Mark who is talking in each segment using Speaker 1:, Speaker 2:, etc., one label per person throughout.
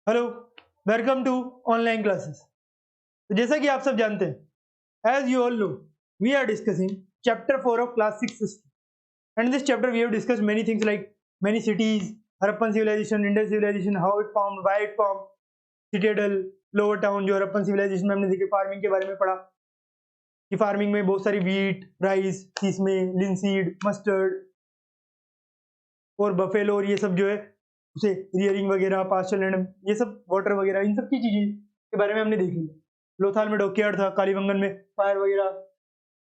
Speaker 1: Hello, welcome to online classes. तो जैसा कि आप सब जानते हैं, as you all know, we are discussing chapter 4 of class 6 system. And this chapter we have discussed many things like many cities, Harappan civilization, Indus civilization, how it formed, why it form, citadel, lower town. जो Harappan civilisation में हमने देखिए farming के बारे में पढ़ा कि farming में बहुत सारी वीट, राइस, इसमें लिनसीड, मस्टर्ड और बफेलो और ये सब जो है उसे रियरिंग वगैरह, पास्चर लैंड, ये सब वाटर वगैरह, इन सब की चीजें के बारे में हमने देख लिया। लोथाल में डॉकयार्ड था, कालीबंगन में फायर वगैरह,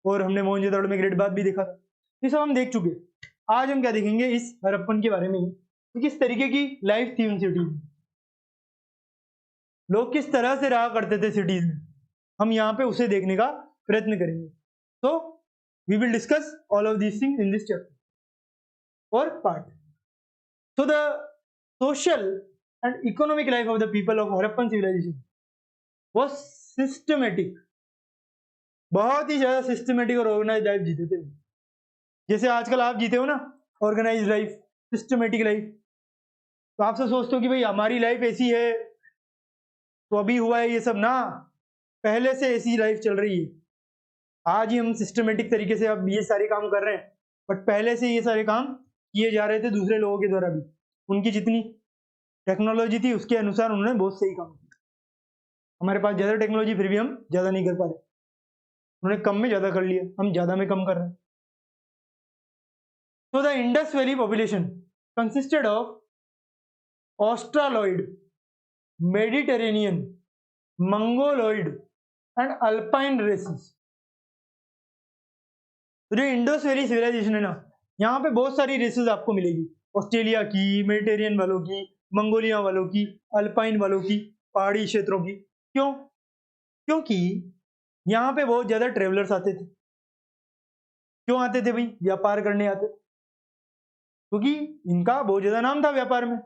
Speaker 1: और हमने मोहनजोदड़ो में ग्रेट बाथ भी देखा था। ये सब हम देख चुके। आज हम क्या देखेंगे इस हड़प्पन के बारे में ही कि किस तरीके की लाइफ थी उन सिटीज में, लोग किस तरह से रहा करते थे सिटीज में। हम यहाँ पे उसे देखने का प्रयत्न करेंगे। तो we will discuss all of these things in this chapter और part. So the social and economic life of the people of Harappan civilization was systematic, बहुत ही ज्यादा सिस्टमेटिक और ऑर्गेनाइज लाइफ जीते थे। जैसे आजकल आप जीते हो ना, ऑर्गेनाइज लाइफ, सिस्टमेटिक लाइफ। तो आप सब सोचते हो कि भाई हमारी लाइफ ऐसी है तो अभी हुआ है ये सब ना, पहले से ऐसी लाइफ चल रही है। आज ही हम सिस्टमेटिक तरीके से अब ये सारे काम कर रहे हैं, बट पहले से ये सारे काम किए जा रहे थे दूसरे लोगों के द्वारा भी। उनकी जितनी टेक्नोलॉजी थी उसके अनुसार उन्होंने बहुत सही काम किया। हमारे पास ज्यादा टेक्नोलॉजी फिर भी हम ज्यादा नहीं कर पा रहे। उन्होंने कम में ज्यादा कर लिया, हम ज्यादा में कम कर रहे हैं। तो the Indus valley population consisted of Australoid, Mediterranean, Mongoloid and Alpine races. तो जो इंडस वैली सिविलाइजेशन है ना, यहाँ पे बहुत सारी रेसेस आपको मिलेगी। ऑस्ट्रेलिया की, मेडिटेरियन वालों की, मंगोलिया वालों की, अल्पाइन वालों की, पहाड़ी क्षेत्रों की। क्यों? क्योंकि यहाँ पे बहुत ज्यादा ट्रेवलर्स आते थे। क्यों आते थे भाई? व्यापार करने आते, क्योंकि इनका बहुत ज्यादा नाम था व्यापार में।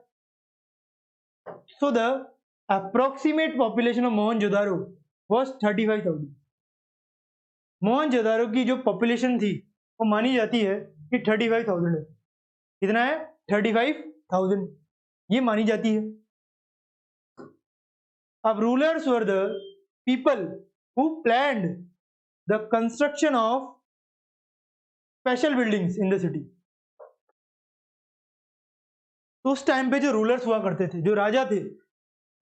Speaker 1: So the approximate population of Mohenjodaro was 35,000। Mohenjodaro की जो पॉपुलेशन थी वो मानी जाती है कि 35,000 है। कितना है? 35,000 ये मानी जाती है। अब rulers were the people who planned the construction of special buildings in the city. तो उस टाइम पे जो रूलर्स हुआ करते थे, जो राजा थे,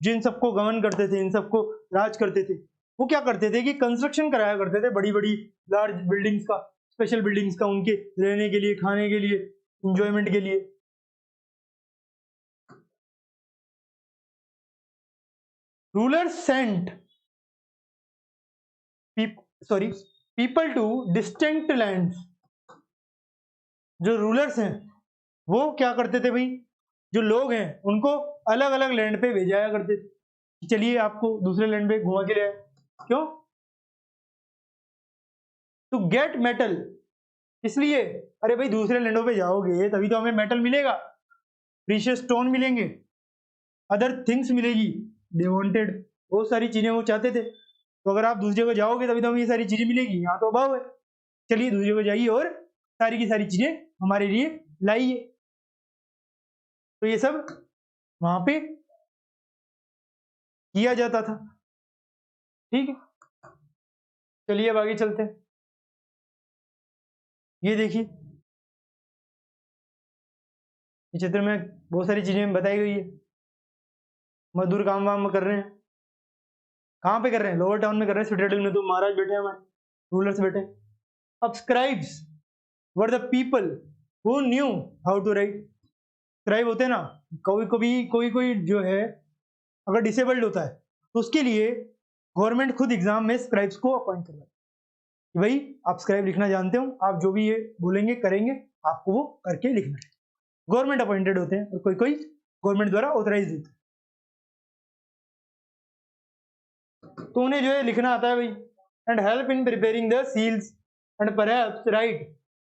Speaker 1: जिन सबको गवर्न करते थे, इन सबको राज करते थे, वो क्या करते थे कि कंस्ट्रक्शन कराया करते थे बड़ी बड़ी लार्ज बिल्डिंग्स का, स्पेशल बिल्डिंग्स का, उनके रहने के लिए, खाने के लिए, इंजॉयमेंट के लिए। Rulers sent people to distinct lands. जो रूलर्स हैं वो क्या करते थे भाई, जो लोग हैं उनको अलग अलग लैंड पे भेजाया करते थे। चलिए आपको दूसरे लैंड पे घुमा के ले आए। क्यों? To get metal. इसलिए, अरे भाई दूसरे लैंडों पे जाओगे तभी तो हमें मेटल मिलेगा, प्रीशियस स्टोन मिलेंगे, अदर थिंग्स मिलेगी। दे वांटेड, बहुत सारी चीजें वो चाहते थे। तो अगर आप दूसरी जगह जाओगे तभी तो हमें ये सारी चीजें मिलेगी। यहाँ तो अभाव है, चलिए दूसरी जगह जाइए और सारी की सारी चीजें हमारे लिए लाइए। तो ये सब वहां पे किया जाता था। ठीक है, चलिए अब आगे चलते हैं। ये देखिए, इस चित्र में बहुत सारी चीजें बताई गई है। मजदूर काम वाम कर रहे हैं। कहाँ पे कर रहे हैं? लोअर टाउन में कर रहे हैं। सिटाडेल में तो महाराज बैठे हैं, हमारे रूलर्स बैठे हैं। अब scribes were the people who knew how to write. Scribe होते हैं ना, कोई कोई जो है अगर डिसेबल्ड होता है तो उसके लिए गवर्नमेंट खुद एग्जाम में स्क्राइब्स को अपॉइंट करवाए कि भाई आप स्क्राइब लिखना जानते हो, आप जो भी ये बोलेंगे करेंगे, आपको वो करके लिखना है। गवर्नमेंट अपॉइंटेड होते हैं और कोई कोई गवर्नमेंट द्वारा ऑथराइज होते हैं। तो उन्हें जो है लिखना आता है भाई। And help in preparing the seals and perhaps write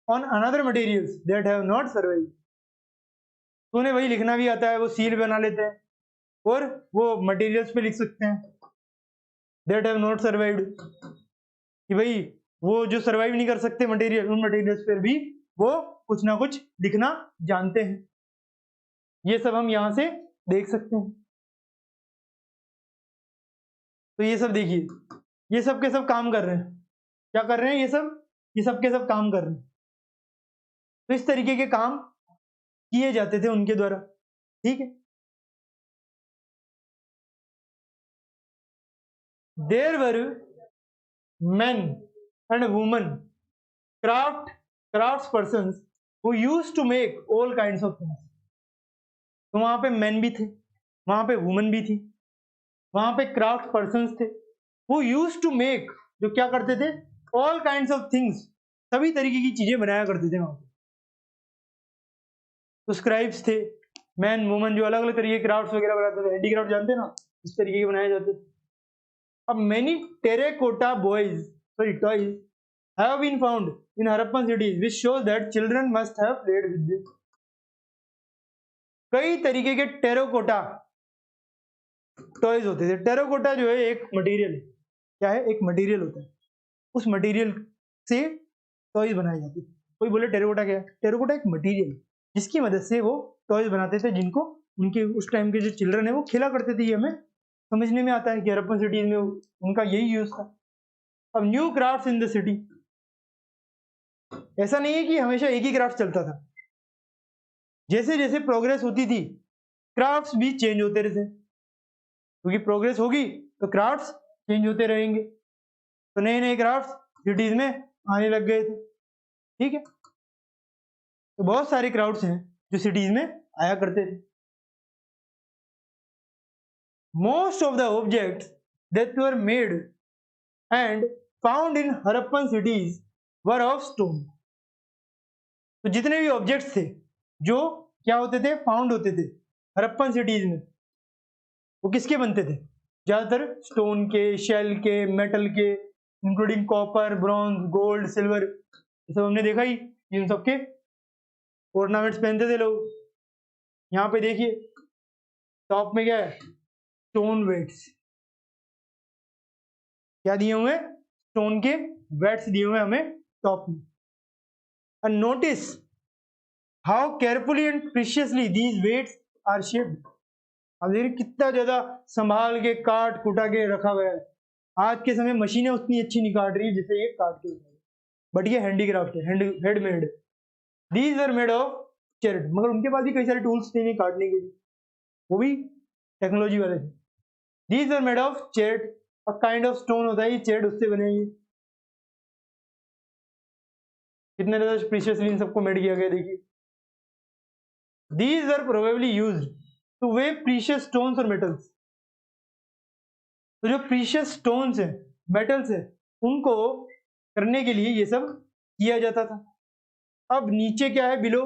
Speaker 1: on another materials that have not survived. तो उन्हें वही लिखना भी आता है, वो सील बना लेते हैं और वो मटेरियल्स पे लिख सकते हैं दैट हैव नॉट सर्वाइव्ड, कि भाई वो जो सर्वाइव नहीं कर सकते मटेरियल, उन मटेरियल्स पर भी वो कुछ ना कुछ लिखना जानते हैं। ये सब हम यहां से देख सकते हैं। तो ये सब देखिए, ये सब के सब काम कर रहे हैं। क्या कर रहे हैं ये सब के सब काम कर रहे हैं। तो इस तरीके के काम किए जाते थे उनके द्वारा, ठीक है। There were men and women, crafts persons who used to make all kinds of things. तो वहां पे men भी थे, वहां पे women भी थी, वहां पे क्राफ्ट पर्सन्स थे, who used to make, जो क्या करते थे, all kinds of things, सभी तरीके की चीजें बनाया करते थे वहां पे। तो स्क्राइब्स थे, मैन वुमन, जो अलग अलग तरीके के क्राफ्ट्स वगैरह बनाते थे, हैंडीक्राफ्ट जानते हैं ना, इस तरीके के बनाए जाते थे। अब many terracotta toys have been found in Harappan cities, which shows that children must have played with them. कई तरीके के टेराकोटा टॉयज होते थे। टेराकोटा जो है एक मटेरियल है, क्या है, एक मटेरियल होता है, उस मटेरियल से टॉयज बनाए जाते थे। कोई बोले टेराकोटा क्या है? टेराकोटा एक मटेरियल जिसकी मदद से वो टॉयज बनाते थे, जिनको उनके उस टाइम के जो चिल्ड्रन है वो खेला करते थे। ये हमें समझने में आता है कि हरप्पन सिटीज में उनका यही यूज था। अब new crafts in the city, ऐसा नहीं है कि हमेशा एक ही क्राफ्ट चलता था। जैसे जैसे प्रोग्रेस होती थी क्राफ्ट्स भी चेंज होते रहते, क्योंकि प्रोग्रेस होगी तो क्राफ्ट्स चेंज होते रहेंगे। तो नए नए क्राफ्ट्स सिटीज में आने लग गए थे, ठीक है। तो बहुत सारे क्राफ्ट्स हैं जो सिटीज में आया करते थे। Most of the objects that were made and found in Harappan cities were of stone. तो जितने भी ऑब्जेक्ट्स थे जो क्या होते थे, फाउंड होते थे हरप्पन सिटीज में, वो किसके बनते थे? ज्यादातर स्टोन के, शेल के, मेटल के, including copper, bronze, gold, silver, ये सब हमने देखा ही। इन सबके ऑर्नामेंट्स पहनते थे लोग। यहाँ पे देखिए टॉप में क्या है, स्टोन वेट्स, क्या दिए हुए, स्टोन के वेट्स दिए हुए हमें टॉप में। And notice how carefully and preciously these weights are shaped. अब देखिए कितना ज्यादा संभाल के काट कुटा के रखा गया है। आज के समय मशीनें उतनी अच्छी नहीं काट रही जैसे ये काट के, बट ये हैंडीक्राफ्ट है, handmade. These are made of chert, मगर उनके पास भी कई सारे टूल्स थे काटने के लिए, वो भी टेक्नोलॉजी वाले थे। These are made of chert, a kind of stone होता है ये, चेरेट उससे बने हैं। कितने ज्यादा प्रीशियसली इन सबको मेड किया गया देखिए। These are probably used to weigh precious stones और मेटल्स। तो जो प्रीशियस स्टोन्स है, मेटल्स है, उनको करने के लिए ये सब किया जाता था। अब नीचे क्या है, बिलो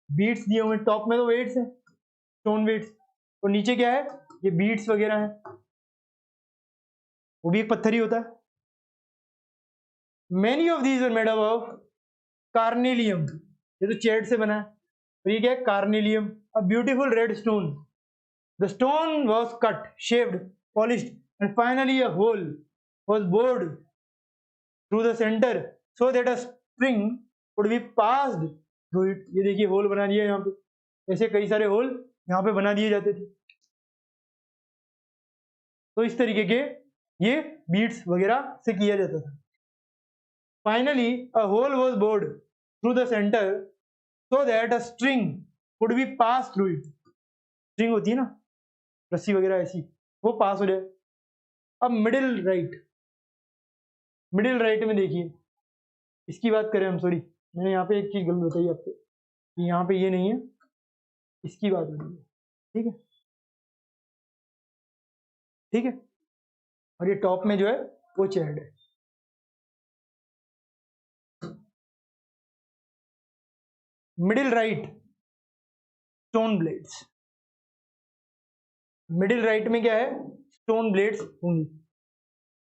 Speaker 1: बीट्स दिए हुए, टॉप में तो वेट्स है, स्टोन वेट्स, और नीचे क्या है, ये बीट्स वगैरह है, वो भी एक पत्थर ही होता है। Many of these are made of carnelian, ये तो चेड से बना है, और ये क्या है, carnelian, a beautiful red stone. The stone was cut, shaped, polished, and finally a hole was bored through the center so that a spring could be passed through it. ये देखिए होल बना दिया यहाँ पे, ऐसे कई सारे होल यहाँ पे बना दिए जाते थे। तो इस तरीके के ये बीट्स वगैरह से किया जाता था। Finally a hole was bored through the center so that a string could be passed through it. String होती है ना, रस्सी वगैरह ऐसी, वो पास हो जाए। अब मिडिल राइट में देखिए, इसकी बात करें हम, सॉरी मैंने यहाँ पे एक चीज गलत बताई आपको, कि यहाँ पे ये नहीं है, इसकी बात हो रही है, ठीक है, ठीक है। और ये टॉप में जो है वो चेड है। Middle right stone blades, middle right में क्या है, स्टोन ब्लेड्स होंगी।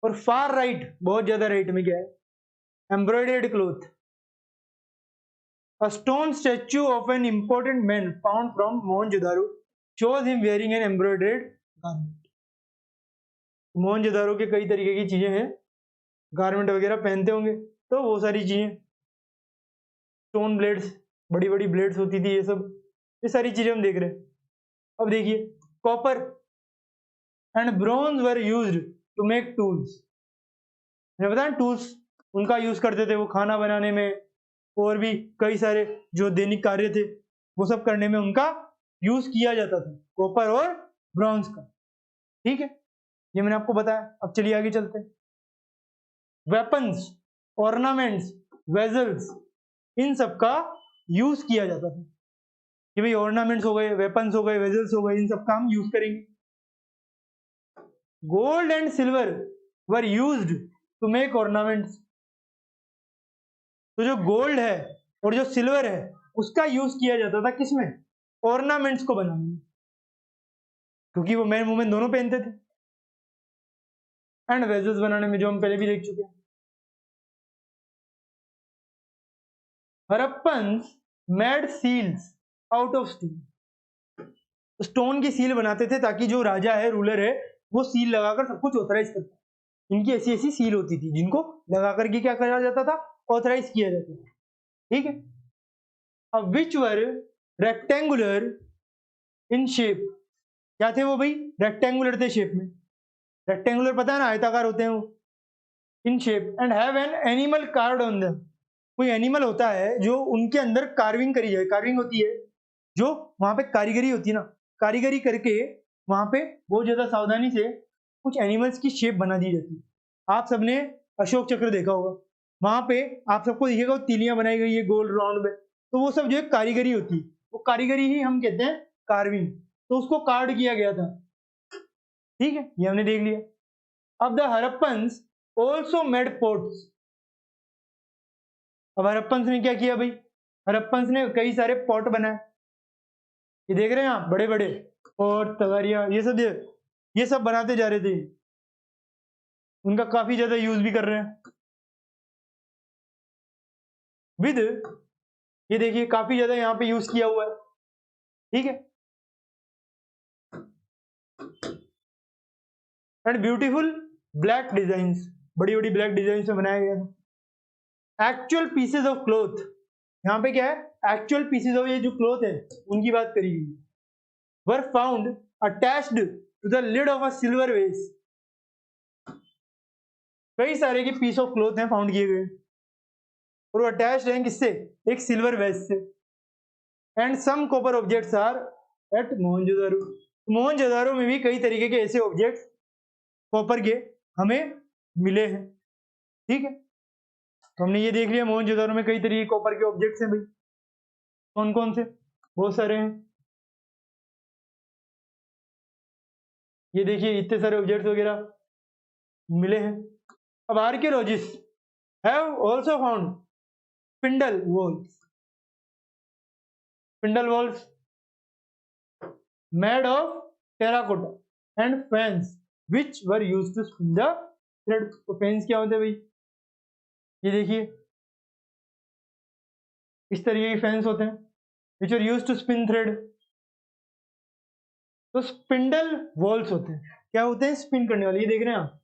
Speaker 1: और फार राइट, बहुत ज्यादा राइट में क्या है, embroidered cloth, a stone statue of an important man found from Mohenjo-daro shows him wearing an embroidered garment. Mohenjodaro के कई तरीके की चीजें हैं, गारमेंट वगैरह पहनते होंगे, तो वो सारी चीजें, स्टोन ब्लेड्स, बड़ी बड़ी ब्लेड्स होती थी, ये सब, ये सारी चीजें हम देख रहे हैं। अब देखिए copper and bronze were used to make tools. मैंने बताया टूल्स उनका यूज करते थे वो खाना बनाने में, और भी कई सारे जो दैनिक कार्य थे वो सब करने में उनका यूज किया जाता था, कॉपर और ब्रॉन्ज का। ठीक है, ये मैंने आपको बताया। अब चलिए आगे चलते हैं। वेपन्स, ऑर्नामेंट्स, वेजल्स, इन सब का यूज किया जाता था कि भाई ऑर्नामेंट्स हो गए, वेपन्स हो गए, वेजल्स हो गए, इन सब का हम यूज करेंगे। Gold and silver were used to make ornaments. तो जो गोल्ड है और जो सिल्वर है उसका यूज किया जाता था किसमें? ऑर्नामेंट्स को बनाने में, क्योंकि वो मैन वुमेन दोनों पहनते थे। एंड वेजल्स बनाने में, जो हम पहले भी देख चुके हैं। Harappans made seals out of stone. Stone की सील बनाते थे ताकि जो राजा है, रूलर है, वो सील लगाकर सब कुछ ऑथराइज करता। इनकी ऐसी ऐसी सील होती थी जिनको लगा करके क्या करा जाता था? ऑथराइज किया जाता था। ठीक है, अब विच वर रेक्टेंगुलर इन शेप। क्या थे वो भाई? रेक्टेंगुलर थे शेप में। रेक्टेंगुलर पता है ना, आयताकार होते हैं वो। In shape and have an animal carved on them. कोई एनिमल होता है जो उनके अंदर कार्विंग करी जाए। कार्विंग होती है जो वहां पे कारीगरी होती है ना, कारीगरी करके वहां पे बहुत ज्यादा सावधानी से कुछ एनिमल्स की शेप बना दी जाती है। आप सबने अशोक चक्र देखा होगा, वहां पे आप सबको दिखेगा तीलियां बनाई गई है गोल राउंड में, तो वो सब जो है कारीगरी होती है, वो कारीगरी ही हम कहते हैं कार्विंग। तो उसको कार्ड किया गया था। ठीक है, ये हमने देख लिया। अब the Harappans also made ports. अब हड़प्पन्स ने क्या किया भाई? हड़प्पन्स ने कई सारे पॉट बनाए। ये देख रहे हैं आप, बड़े बड़े पॉट, तगारियां, ये सब बनाते जा रहे थे। उनका काफी ज्यादा यूज भी कर रहे हैं विद, ये देखिए काफी ज्यादा यहाँ पे यूज किया हुआ है। ठीक है, एंड ब्यूटीफुल ब्लैक डिजाइन्स, बड़ी बड़ी ब्लैक डिजाइन में बनाया गया था। एक्चुअल पीसेज ऑफ क्लॉथ, यहाँ पे क्या है? एक्चुअल पीसेज ऑफ, ये जो क्लॉथ है उनकी बात करी गई। Were found attached to the lid of a silver vase. कई सारे के पीस ऑफ क्लॉथ हैं फाउंड किए गए, और वो अटैच्ड हैं किससे? एक सिल्वर वेस से। And some copper objects are at Mohenjodaro. Mohenjodaro में भी कई तरीके के ऐसे ऑब्जेक्ट्स कॉपर के हमें मिले हैं। ठीक है, तो हमने ये देख लिया मोहनजोदारो में कई तरीके के कॉपर के ऑब्जेक्ट्स हैं भाई। कौन कौन से? बहुत सारे हैं। ये देखिए इतने सारे ऑब्जेक्ट्स वगैरह मिले हैं। अब archaeologist have also found spindle whorls. Spindle whorls made of terracotta and faience which were used to spin the thread. तो फैंस क्या होते हैं भाई? ये देखिए इस तरीके के फैंस होते हैं which are used to spin thread. तो स्पिंडल वॉल्स होते हैं, क्या होते हैं? स्पिन करने वाले। ये देख रहे हैं आप,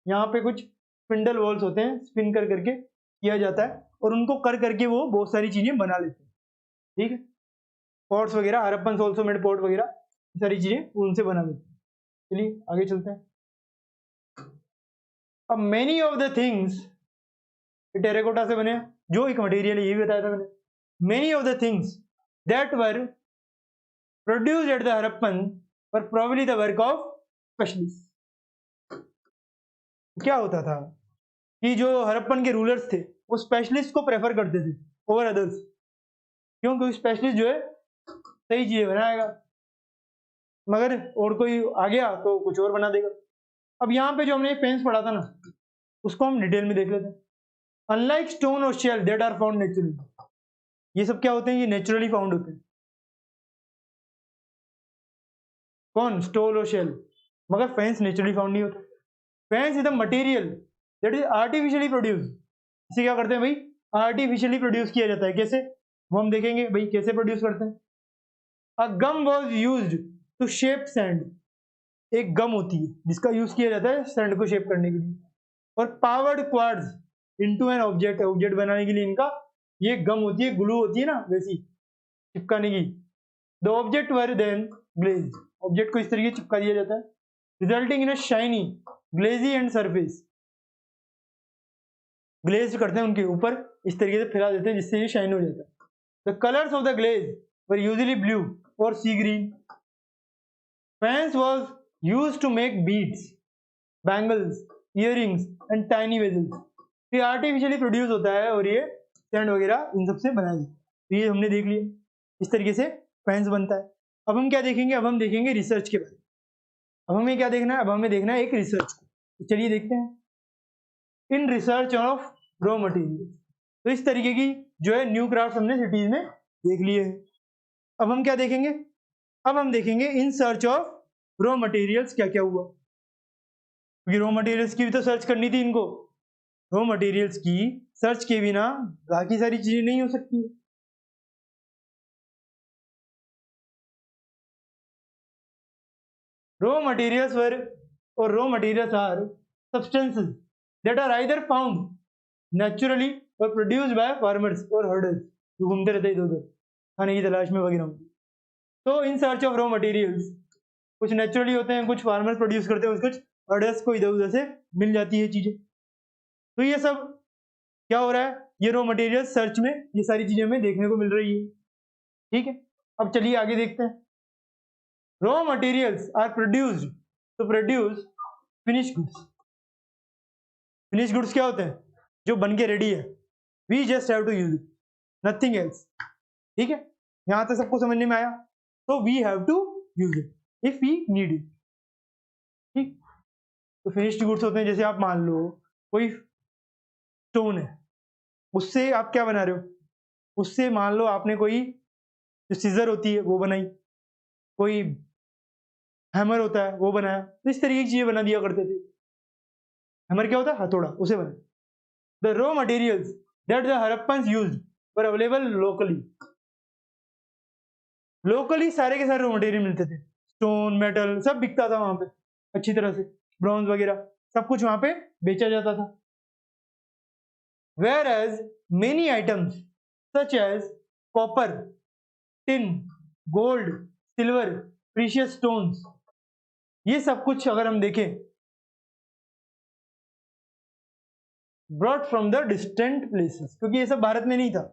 Speaker 1: यहाँ पे कुछ स्पिंडल वॉल्स होते हैं, स्पिन कर करके किया जाता है, और उनको कर करके वो बहुत सारी चीजें बना लेते हैं। ठीक है, पॉट्स वगैरह, हड़प्पन ऑल्सो मेड पॉट वगैरह, सारी चीजें उनसे बना लेते हैं। चलिए आगे चलते हैं। अब many of the things terracotta से बने, जो एक मटेरियल है, ये भी बताया था मैंने। Many of the things that were produced at the Harappan were probably the work of specialist. क्या होता था कि जो हड़प्पन के रूलर्स थे वो स्पेशलिस्ट को प्रेफर करते थे ओवर अदर्स। क्यों? क्योंकि स्पेशलिस्ट जो है सही चीजें बनाएगा, मगर और कोई आ गया तो कुछ और बना देगा। अब यहाँ पे जो हमने फेंस पढ़ा था ना, उसको हम डिटेल में देख लेते हैं। अनलाइक स्टोन और shell that are found naturally, ये सब क्या होते हैं? ये नेचुरली फाउंड होते हैं। कौन? स्टोन और शेल। मगर फेंस नेचुरली फाउंड नहीं होता। Fence is the material that is artificially produce. इसे क्या करते हैं भाई? आर्टिफिशियली प्रोड्यूस किया जाता है। कैसे? वो हम देखेंगे भाई कैसे प्रोड्यूस करते हैं। A gum was used to shape sand. एक गम होती है जिसका यूज किया जाता है सैंड को शेप करने के लिए। और powered quartz into an object, object बनाने के लिए इनका ये गम होती है, ग्लू होती है ना वैसी चिपकाने की। The object were then glazed, object को इस तरीके चिपका दिया जाता है, resulting in a shiny glassy and surface, glaze करते हैं उनके ऊपर, इस तरीके से फैला देते हैं जिससे ये शाइन हो जाता है। The colours of the glaze were usually blue और sea green. Faience was used to make beads, bangles, earrings and tiny vessels. ये आर्टिफिशियली प्रोड्यूस होता है और ये स्टैंड वगैरह इन सबसे बनाया जाता है। तो ये हमने देख लिया, इस तरीके से फैंस बनता है। अब हम क्या देखेंगे, अब हम देखेंगे रिसर्च के बारे में। अब हमें क्या देखना है, अब हमें देखना है एक रिसर्च को। तो चलिए देखते हैं। In research of raw material, तो इस तरीके की जो है न्यू क्राफ्ट हमने सिटीज में देख लिए है। अब हम क्या देखेंगे, अब हम देखेंगे इन सर्च ऑफ रॉ मटेरियल्स क्या क्या हुआ, क्योंकि रॉ मटेरियल्स की भी तो सर्च करनी थी इनको। रॉ मटेरियल्स की सर्च के बिना बाकी सारी चीजें नहीं हो सकती। रॉ मटेरियल्स वर और raw materials are substances that are either found naturally और प्रोड्यूस्ड बाय फार्मर्स और हर्डर्स, जो घूमते रहते इधर उधर खाने की तलाश में वगैरह। तो इन सर्च ऑफ रॉ मटेरियल्स, कुछ नेचुरली होते हैं, कुछ फार्मर्स प्रोड्यूस करते हैं, कुछ हर्डर्स को इधर उधर से मिल जाती है चीजें। तो ये सब क्या हो रहा है, ये रॉ मटेरियल सर्च में ये सारी चीजें हमें देखने को मिल रही है। ठीक है, अब चलिए आगे देखते हैं। Raw materials are produced to produce finish goods. Finish goods क्या होते हैं, जो बन के रेडी है, we just have to use it, nothing else. ठीक है, यहां तक सबको समझने में आया। तो we have to use it if we need it. ठीक, तो फिनिश्ड गुड्स होते हैं, जैसे आप मान लो कोई स्टोन है, उससे आप क्या बना रहे हो, उससे मान लो आपने कोई जो सीजर होती है वो बनाई, कोई हैमर होता है वो बनाया, तो इस तरीके की चीजें बना दिया करते थे। हैमर क्या होता है, हथौड़ा, उसे बना। The raw materials that the Harappans used were available locally. Locally सारे के सारे रॉ मटेरियल मिलते थे, स्टोन, मेटल सब बिकता था वहां पे अच्छी तरह से, ब्रॉन्ज वगैरह सब कुछ वहां पे बेचा जाता था। Whereas many items such as copper, tin, gold, silver, precious stones, ये सब कुछ अगर हम देखें, brought from the distant places, क्योंकि ये सब भारत में नहीं था,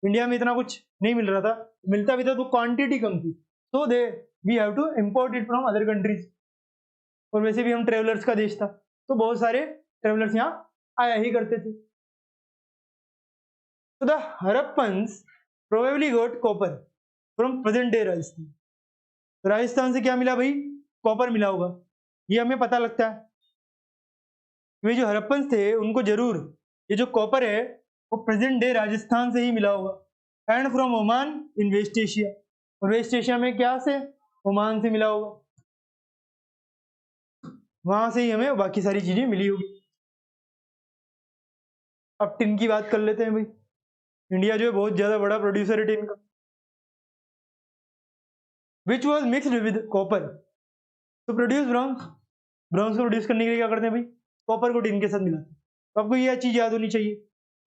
Speaker 1: इंडिया में इतना कुछ नहीं मिल रहा था, मिलता भी था तो क्वांटिटी कम थी, so they we have to import it from other countries। और वैसे भी हम ट्रेवलर्स का देश था, तो बहुत सारे ट्रेवलर्स यहाँ आया ही करते थे। So the Harappans probably got copper from present day Rajasthan। तो राजस्थान से क्या मिला भाई, कॉपर मिला होगा, ये हमें पता लगता है। वे जो हड़प्पन्स थे उनको जरूर ये जो कॉपर है वो प्रेजेंट डे राजस्थान से ही मिला होगा। And from Oman in West Asia, और वेस्ट एशिया में क्या से, ओमान से मिला होगा, वहां से ही हमें बाकी सारी चीजें मिली होगी। अब टिन की बात कर लेते हैं भाई, इंडिया जो है बहुत ज्यादा बड़ा प्रोड्यूसर है टिन का। Which was mixed with copper two produce bronze. Bronze को प्रोड्यूस करने के लिए क्या करते हैं भाई, कॉपर को टिन के साथ मिलाते हैं। तो आपको यह चीज याद होनी चाहिए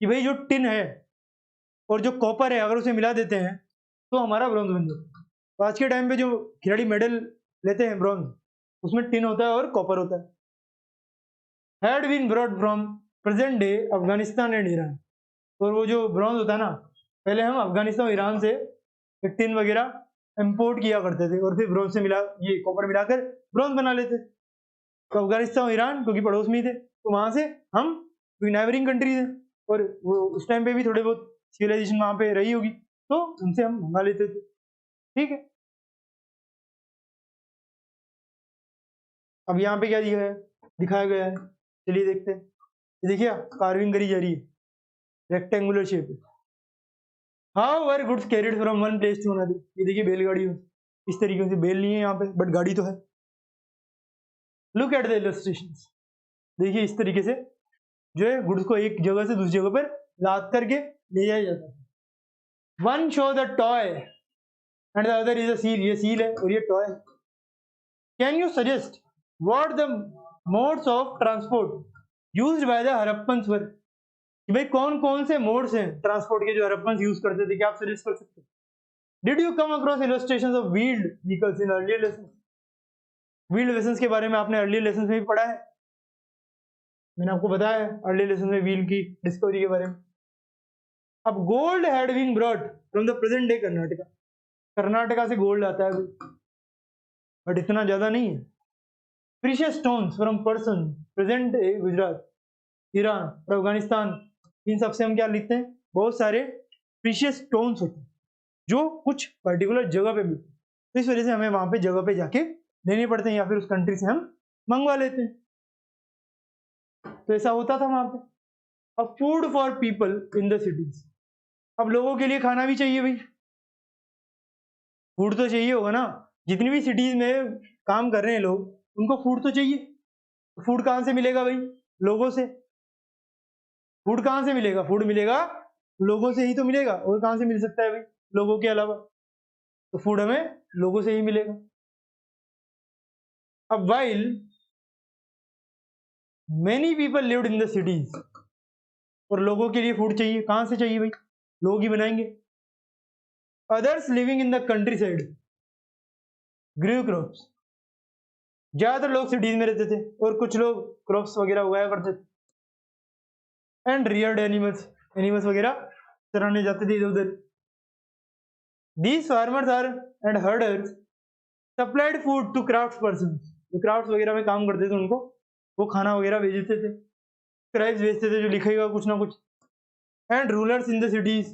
Speaker 1: कि भाई जो टिन है और जो कॉपर है, अगर उसे मिला देते हैं तो हमारा ब्रॉन्ज बन जाता है। तो आज के टाइम पे जो खिलाड़ी मेडल लेते हैं ब्रॉन्ज, उसमें टिन होता है और कॉपर होता है। Had been brought from present day Afghanistan and Iran. और वो जो ब्रॉन्ज होता है ना, पहले हम अफगानिस्तान और ईरान से टिन वगैरह इंपोर्ट किया करते थे और फिर ब्रॉन्ज से मिला ये कॉपर मिलाकर ब्रॉन्ज बना लेते। तो अफगानिस्तान और ईरान क्योंकि पड़ोस में ही थे, तो वहां से हम नाइबरिंग कंट्रीज है, और वो उस टाइम पे भी थोड़े बहुत सिविलाइजेशन वहां पे रही होगी, तो उनसे हम मंगा लेते थे। ठीक है, अब यहाँ पे क्या दिया है, दिखाया गया है, चलिए देखते हैं। ये देखिए कार्विंग करी जा रही है, rectangular shape. How were goods carried from one place to another. ये देखिए बैलगाड़ी, इस तरीके से बैल नहीं है यहाँ पे, बट गाड़ी तो है। लुक एट द इलस्ट्रेशंस, देखिए इस तरीके से जो है गुड्स को एक जगह से दूसरी जगह पर लाद करके ले जाया जाता है। One show the toy and the other is a seal. ये सील है और ये टॉय है। Can you suggest what the modes of transport used by the Harappans were. कि भाई कौन कौन से मोड्स हैं ट्रांसपोर्ट के जो हड़प्पन्स यूज करते थे, क्या आप सजेस्ट कर सकते हैं? Did you come across illustrations of wheeled vehicles in earlier lessons. Wheeled vessels के बारे में आपने अर्लियर लेसन्स में भी पढ़ा है। मैंने आपको बताया अर्ली लेसन में व्हील की डिस्कवरी के बारे में। अब gold had been brought from the present day Karnataka, Karnataka से गोल्ड आता है बट इतना ज्यादा नहीं है। Precious stones from person present day Gujarat, Iran और अफगानिस्तान, इन सबसे हम क्या लिखते हैं, बहुत सारे प्रीशियस स्टोन्स होते हैं जो कुछ पर्टिकुलर जगह पे मिलते हैं, तो इस वजह से हमें वहां पे जगह पे जाके लेने पड़ते हैं या फिर उस कंट्री से हम मंगवा लेते हैं। तो ऐसा होता था वहां पे। अब food for people in the cities, अब लोगों के लिए खाना भी चाहिए भाई, फूड तो चाहिए होगा ना। जितनी भी सिटीज में काम कर रहे हैं लोग, उनको फूड तो चाहिए। फूड कहाँ से मिलेगा भाई, लोगों से। फूड कहाँ से मिलेगा, फूड मिलेगा लोगों से ही तो मिलेगा, और कहाँ से मिल सकता है भाई लोगों के अलावा, तो फूड हमें लोगों से ही मिलेगा। अब while many people lived in the cities, और लोगों के लिए फूड चाहिए, कहाँ से चाहिए भाई, लोग ही बनाएंगे। Others living in the countryside grew crops, ज्यादातर लोग सिटीज में रहते थे और कुछ लोग क्रॉप्स वगैरह उगाया करते थे। एंड रियर्ड एनिमल्स, एनिमल्स वगैरह चराने जाते थे इधर उधर। These farmers are and herders supplied food to craft person, जो क्राफ्ट वगैरह में काम करते थे उनको वो खाना वगैरह भेजते थे, स्क्राइब्स भेजते थे जो लिखेगा कुछ ना कुछ। And rulers in the cities,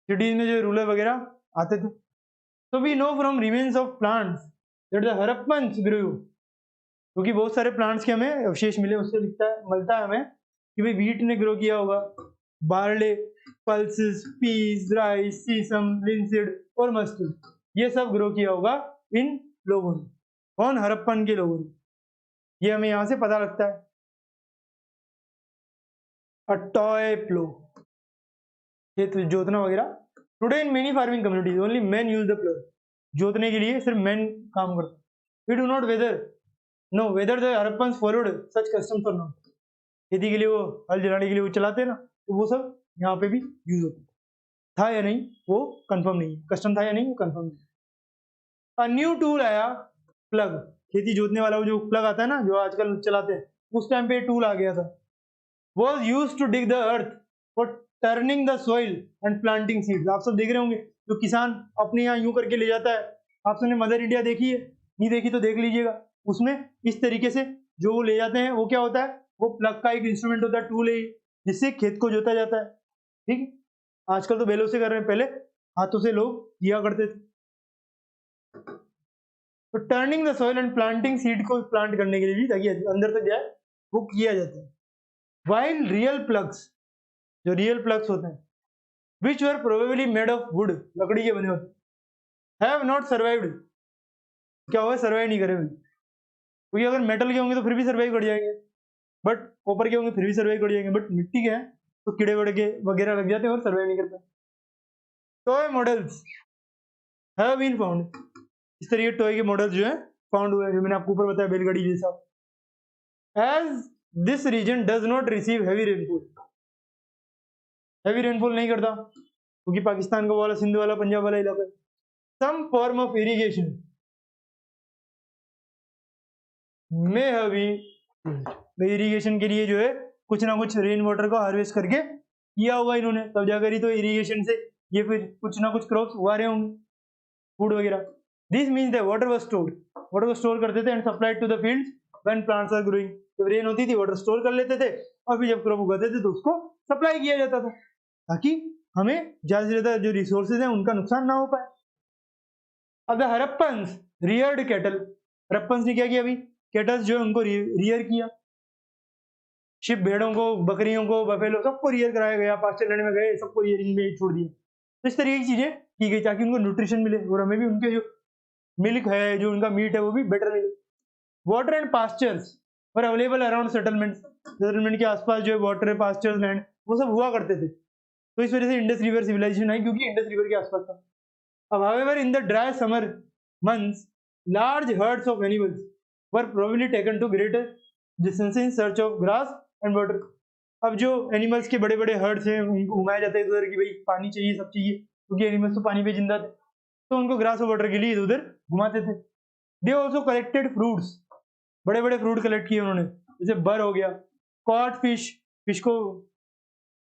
Speaker 1: cities में जो रूलर वगैरह आते थे। So we know from remains of plants that the Harappans grew, क्योंकि बहुत सारे प्लांट्स के हमें अवशेष मिले, उससे मिलता है हमें कि भाई व्हीट ने ग्रो किया होगा, बार्ले, पल्सेस, पीस, राइस, सीसम, लिंसीड और मस्टर्ड, ये सब ग्रो किया होगा इन लोगों ने, कौन, हरप्पन के लोगों ने, ये हमें यहाँ से पता लगता है। अ टॉय प्लो, खेत जोतना वगैरह। Today in many farming communities only men use the plough, जोतने के लिए सिर्फ मेन काम करते हैं। We do not whether the Harappans followed such customs और नॉट, खेती के लिए वो हल जलाने के लिए वो चलाते हैं ना, तो वो सब यहाँ पे भी यूज होता था या नहीं वो कंफर्म नहीं है, कस्टम था या नहीं वो कंफर्म नहीं। अ न्यू टूल आया, प्लग, खेती जोतने वाला वो जो प्लग आता है ना जो आजकल चलाते हैं, उस टाइम पे टूल आ गया था। Was used to dig the earth for turning the soil and planting seeds. आप सब देख रहे होंगे जो किसान अपने यहाँ यूं करके ले जाता है, आप सबने मदर इंडिया देखी है, नहीं देखी तो देख लीजिएगा, उसमें इस तरीके से जो वो ले जाते हैं वो क्या होता है, वो प्लग का एक इंस्ट्रूमेंट होता है, टूल है, जिससे खेत को जोता जाता है। ठीक है, आजकल तो बैलों से कर रहे हैं, पहले हाथों से लोग किया करते थे। तो turning the soil and planting seed को प्लांट करने के लिए भी ताकि अंदर तक जाए वो किया जाता है। वाइल रियल प्लग्स, जो रियल प्लग्स होते हैं, विच वर प्रोबेबली मेड ऑफ वुड, लकड़ी के बने होते, हैव नॉट सर्वाइव्ड, क्या हुआ, सर्वाइव नहीं करे भाई, क्योंकि अगर मेटल के होंगे तो फिर भी सर्वाइव कर जाएंगे, बट कॉपर के होंगे फिर भी सर्वाइव कर जाएंगे, बट मिट्टी के हैं तो कीड़े वड़े वगैरह लग जाते हैं और सर्वाइव नहीं कर पाते। Toy models have been found, इस तरीके टॉय के मॉडल्स जो है फाउंड हुए हैं, जो मैंने आपको ऊपर बताया बैलगाड़ी जैसा। As this region does not receive heavy rainfall, heavy rainfall नहीं करता क्योंकि पाकिस्तान का वाला, सिंध वाला, पंजाब वाला इलाका है। सम फॉर्म ऑफ इरिगेशन में हैवी, इरिगेशन के लिए जो है कुछ ना कुछ रेन वाटर को हार्वेस्ट करके किया हुआ इन्होंने, तब जाकर ही तो इरिगेशन से ये फिर कुछ ना कुछ क्रॉप्स उगा रहे होंगे, फूड वगैरह। This means that water was stored, water को स्टोर करते थे and supplied to the fields when plants are growing, जब रेन होती थी वाटर स्टोर कर लेते थे और फिर जब क्रॉप उगाते थे तो उसको सप्लाई किया जाता था, ताकि हमें ज्यादा से ज्यादा जो रिसोर्सेज हैं उनका नुकसान ना हो पाए। अब the Harappans Rudyard cattle, Harappans ने क्या किया अभी, कैटल्स जो है उनको रियर किया, शिप, भेड़ों को, बकरियों को, बफेलो, सबको रियर कराया गया, पास्चर लेने में गए, सबको रियरिंग में छोड़ दिया। तो इस तरीके की चीजें की गई ताकि उनको न्यूट्रिशन मिले और हमें भी उनके जो मिल्क है, जो उनका मीट है वो भी बेटर मिले। वाटर एंड पास्चर्स और अवेलेबल अराउंड सेटलमेंट, सेटलमेंट के आसपास जो है वाटर, पास्चर्स, लैंड वो सब हुआ करते थे, तो इस वजह से इंडस रिवर सिविलाइजेशन आई क्योंकि इंडस रिवर के आसपास था। अब however in the dry summer months large herds of animals were probably taken to greater distance in search of grass and water. अब जो एनिमल्स के बड़े बड़े हर्ड्स हैं उनको घुमाया जाता है इधर कि भाई पानी चाहिए, सब चाहिए, क्योंकि एनिमल्स तो पानी पे जिंदा थे, तो उनको ग्रास और वाटर के लिए इधर उधर घुमाते थे। दे ऑल्सो कलेक्टेड फ्रूट्स बड़े बड़े फ्रूट कलेक्ट किए उन्होंने, जैसे बर हो गया, कॉट फिश, फिश को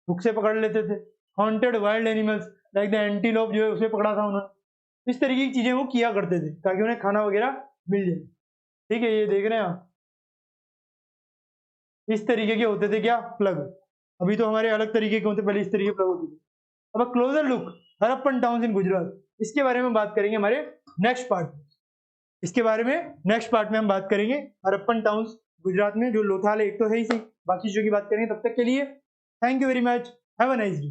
Speaker 1: हुक से पकड़ लेते थे, haunted wild animals like the antelope जो है उसे पकड़ा था उन्होंने। इस तरीके की चीजें वो किया करते थे ताकि उन्हें खाना वगैरह मिल जाए। ठीक है, ये देख रहे हैं आप, इस तरीके के होते थे क्या, प्लग। अभी तो हमारे अलग तरीके के होते, पहले इस तरीके प्लग होते थे। अब closure look Harappan towns in Gujarat, इसके बारे में बात करेंगे हमारे नेक्स्ट पार्ट में। इसके बारे में नेक्स्ट पार्ट में हम बात करेंगे हरप्पन टाउन्स गुजरात में, जो लोथाल एक तो है ही सही, बाकी चीजों की बात करेंगे। तब तक के लिए thank you very much, have a nice day.